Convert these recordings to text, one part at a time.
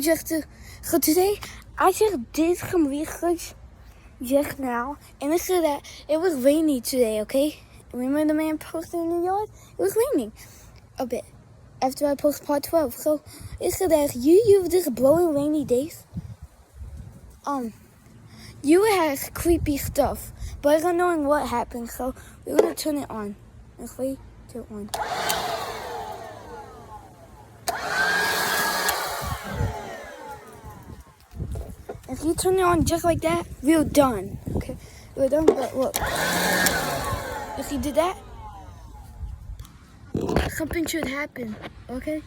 just so today I just did some research just now, and it said that it was rainy today, okay? Remember the man posted in the yard? It was raining a bit after I posted part 12. So it said that if you use this blowing rainy days, you have creepy stuff. But I don't know what happened, so we're gonna turn it on. Let's wait till on. If you turn it on just like that, we're done. Okay, we're done, but look. If you did that, something should happen, okay?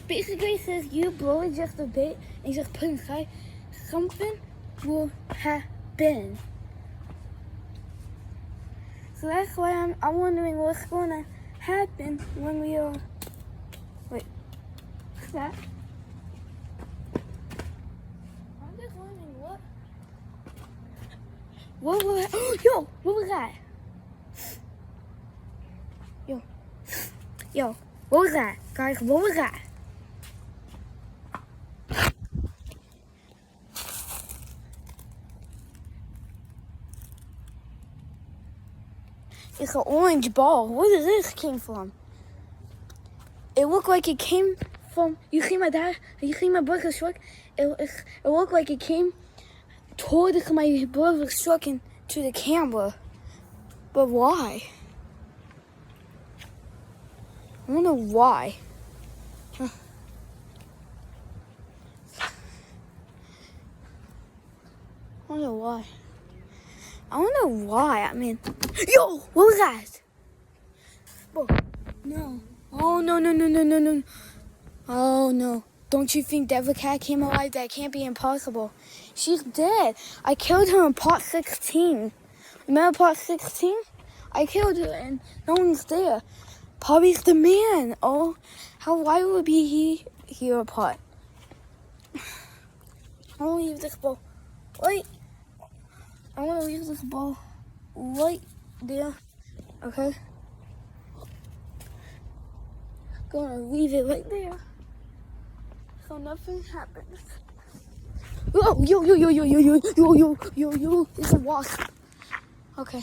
Basically, it says you blow it just a bit and just put inside, something will happen. So that's why I'm wondering what's going to happen when we are. Wait, what's that? I'm just wondering what. What was that? Yo, what was that? Yo, what was that? Guys, what was that? It's an orange ball. Where did this came from? It looked like it came from. You see my dad? You see my brother's truck? It looked like it came towards my brother's truck and to the camera. But why? I don't know why. I don't know why. I don't know why. I mean, yo, what was that? Oh, no. Oh, no. Oh, no. Don't you think Devil Cat came alive? That can't be impossible. She's dead. I killed her in part 16. Remember part 16? I killed her and no one's there. Probably it's the man. Oh, why would he here apart? I want to leave this ball. Wait. I want to leave this ball right there. Okay. Gonna leave it right there. So nothing happens. Oh, yo. It's a wasp. Okay.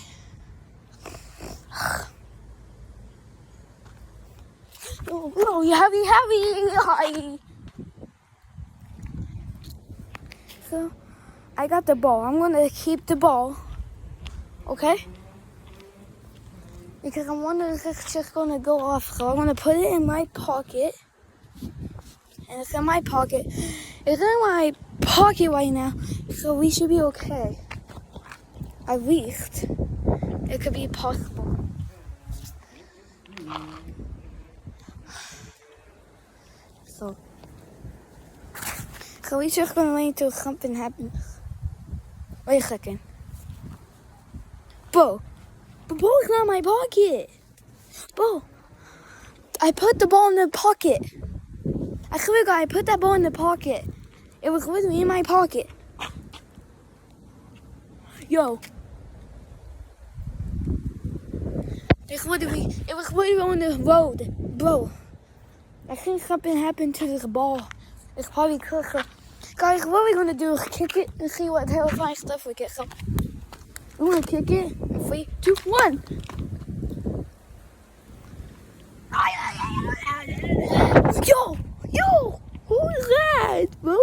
Oh, heavy. So, I got the ball. I'm gonna keep the ball. Okay? Because I'm wondering if it's just gonna go off. So I'm gonna put it in my pocket. And it's in my pocket. It's in my pocket right now. So we should be okay. At least. It could be possible. So we're just gonna wait until something happens. Wait a second. Bro. The ball's not in my pocket. Bro. I put the ball in the pocket. I swear to God, I put that ball in the pocket. It was literally in my pocket. Yo. It was literally on the road. Bro. I think something happened to this ball. It's probably closer. Guys, what we're gonna do is kick it and see what terrifying stuff we get. So, we're gonna kick it in 3, 2, 1. Yo, who is that, bro?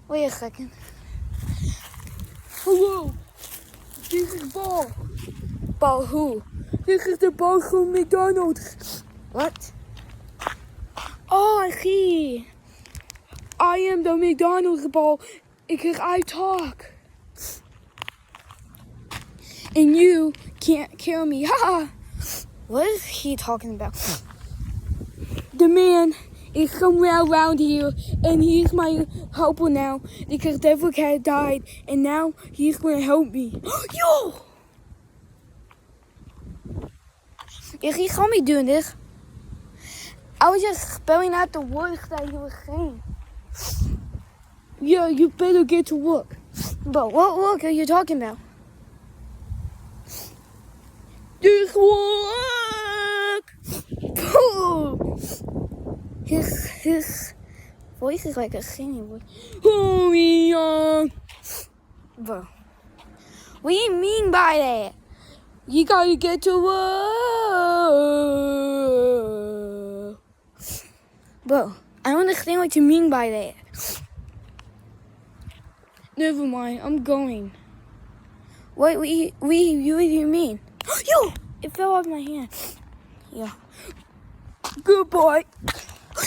Wait a second. Hello, this is Ball. Ball who? This is the ball from McDonald's. What? Oh, I see. I am the McDonald's ball because I talk. and you can't kill me. Ha! What is he talking about? The man is somewhere around here, and he's my helper now because Devil Cat died, and now he's gonna help me. Yo! He saw me doing this. I was just spelling out the words that he was saying. Yeah, you better get to work. But what work are you talking about? This work! His voice is like a singing voice. Hurry on! Bro, what do you mean by that? You gotta get to work. Bro, I don't understand what you mean by that. Never mind, I'm going. What do you mean? Yo! It fell off my hand. Yeah. Goodbye.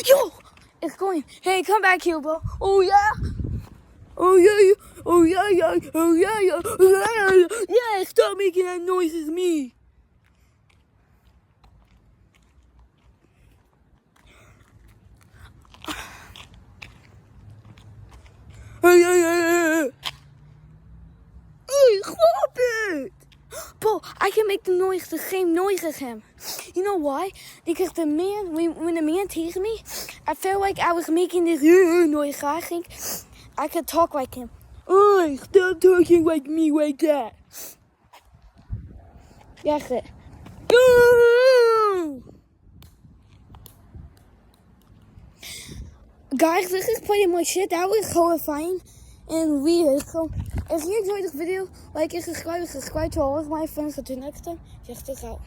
Yo! It's going. Hey, come back here, bro. Oh, yeah? Oh, yeah. Oh, yeah. Oh, yeah. Yeah, stop making that noise. It's me. Hey, stop it! Bro, I can make the same noise as him. You know why? Because when the man teased me, I felt like I was making this noise. I think I could talk like him. Oh, stop talking like me like that. That's it. Guys, this is pretty much it. That was horrifying and weird. So, if you enjoyed this video, like and subscribe to all of my friends. Until next time, check this out.